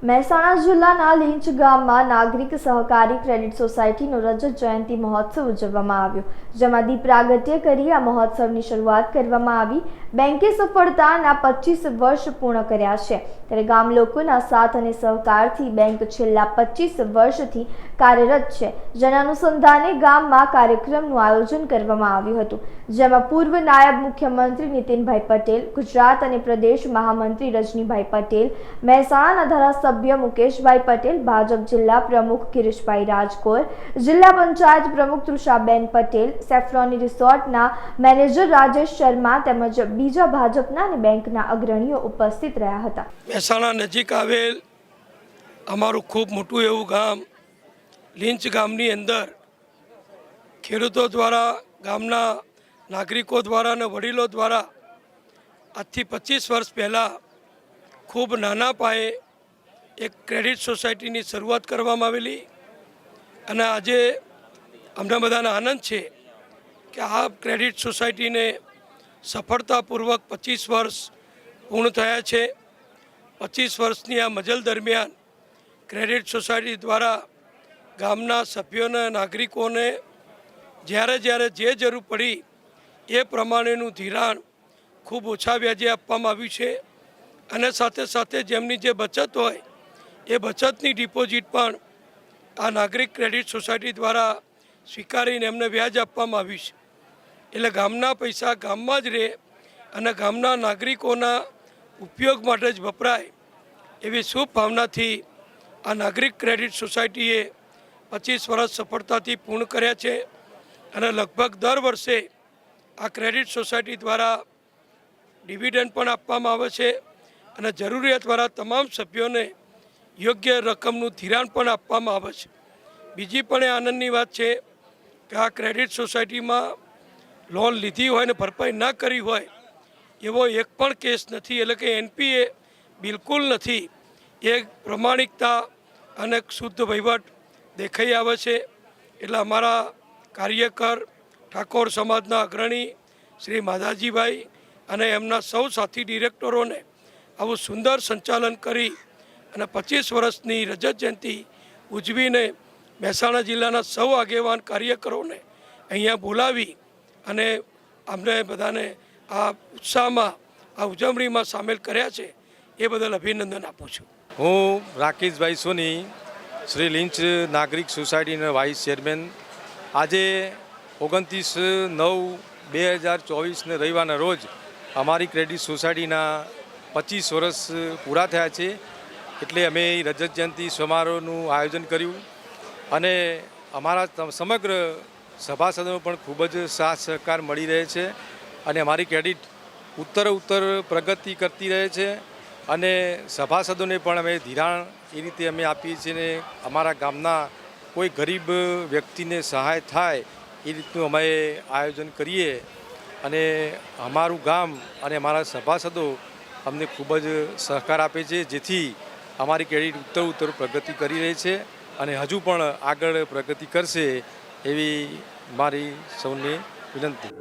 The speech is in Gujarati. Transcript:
મહેસાણા જિલ્લાના લીંચ ગામમાં નાગરિક સહકારી ક્રેડિટ સોસાયટીનો રજત જયંતિ મહોત્સવ ઉજવવામાં આવ્યો, જેમાં દીપ પ્રાગટ્ય કરી આ મહોત્સવની શરૂઆત કરવામાં આવી। બેંકે સફળતાના 25 વર્ષ પૂર્ણ કર્યા છે, ત્યારે ગામ લોકોના સાથ અને સહકારથી બેંક છેલ્લા 25 વર્ષથી કાર્યરત છે, જેના અનુસંધાને ગામમાં કાર્યક્રમનું આયોજન કરવામાં આવ્યું હતું, જેમાં પૂર્વ નાયબ મુખ્યમંત્રી નીતિનભાઈ પટેલ, ગુજરાત અને પ્રદેશ મહામંત્રી રજનીભાઈ પટેલ, મહેસાણાના ધારાસભ્ય મુકેશભાઈ પટેલ, ભાજપ જિલ્લા પ્રમુખ ગિરીશભાઈ રાજકોર, જિલ્લા પંચાયત પ્રમુખ તૃષાબેન પટેલ, સેફ્રોની રિસોર્ટના મેનેજર રાજેશ શર્મા તેમજ બીજા ભાજપના અને બેંકના અગ્રણીઓ ઉપસ્થિત રહ્યા હતા। મહેસાણા નજીક આવેલ અમારું ખૂબ મોટું એવું ગામ લીંચ ગામની અંદર ખેડૂતો દ્વારા, ગામના નાગરિકો દ્વારા અને વડીલો દ્વારા આજથી 25 વર્ષ પહેલાં ખૂબ નાના પાયે એક ક્રેડિટ સોસાયટીની શરૂઆત કરવામાં આવેલી અને આજે અમને બધાને આનંદ છે કે આ ક્રેડિટ સોસાયટીને સફળતાપૂર્વક 25 વર્ષ પૂર્ણ થયા છે। 25 વર્ષની આ મજલ દરમિયાન ક્રેડિટ સોસાયટી દ્વારા ગામના સભ્યોને, નાગરિકોને જ્યારે જે જરૂર પડી એ પ્રમાણેનું ધિરાણ ખૂબ ઓછા વ્યાજે આપવામાં આવ્યું છે અને સાથે સાથે જેમની જે બચત હોય એ બચતની ડિપોઝિટ પણ આ નાગરિક ક્રેડિટ સોસાયટી દ્વારા સ્વીકારીને એમને વ્યાજ આપવામાં આવ્યું છે। એટલે ગામના પૈસા ગામમાં જ રહે અને ગામના નાગરિકોના ઉપયોગ માટે જ વપરાય એવી શુભ ભાવનાથી આ નાગરિક ક્રેડિટ સોસાયટીએ 25 વર્ષ સફળતાથી પૂર્ણ કર્યા છે અને લગભગ દર વર્ષે આ ક્રેડિટ સોસાયટી દ્વારા ડિવિડન્ડ પણ આપવામાં આવે છે અને જરૂરિયાતવાળા તમામ સભ્યોને યોગ્ય રકમનું ધિરાણ પણ આપવામાં આવે છે। બીજી પણ એ આનંદની વાત છે કે આ ક્રેડિટ સોસાયટીમાં લોન લીધી હોય ને ભરપાઈ ન કરી હોય એવો એક પણ કેસ નથી, એટલે કે એનપીએ બિલકુલ નથી। એ પ્રમાણિકતા અને શુદ્ધ વહીવટ દેખાઈ આવે છે। એટલે અમારા કાર્યકર, ઠાકોર સમાજના અગ્રણી શ્રી માધાજીભાઈ અને એમના સૌ સાથી ડિરેક્ટરોને આવું સુંદર સંચાલન કરી અને 25 વર્ષની રજત જયંતિ ઉજવીને મહેસાણા જિલ્લાના સૌ આગેવાન કાર્યકરોને અહીંયા બોલાવી અને અમને બધાને આ ઉત્સાહમાં, આ ઉજવણીમાં સામેલ કર્યા છે એ બદલ અભિનંદન આપું છું। હું રાકેશભાઈ સોની, શ્રી લીંચ નાગરિક સોસાયટીના વાઇસ ચેરમેન। આજે 29/9/2024ને રવિવારના રોજ અમારી ક્રેડિટ સોસાયટીના 25 વર્ષ પૂરા થયા છે, એટલે અમે રજત જયંતિ સમારોહનું આયોજન કર્યું અને અમારા સમગ્ર સભાસદોનો પણ ખૂબ જ સાથ સહકાર મળી રહે છે અને અમારી ક્રેડિટ ઉત્તર પ્રગતિ કરતી રહે છે અને સભાસદોને પણ અમે ધિરાણ એ રીતે અમે આપીએ છીએ ને અમારા ગામના કોઈ ગરીબ વ્યક્તિને સહાય થાય એ રીતનું અમે આયોજન કરીએ અને અમારું ગામ અને અમારા સભાસદો અમને ખૂબ જ સહકાર આપે છે, જેથી અમારી ક્રેડિટ ઉત્તર પ્રગતિ કરી રહી છે અને હજુ પણ આગળ પ્રગતિ કરશે એવી મારી સૌને વિનંતી।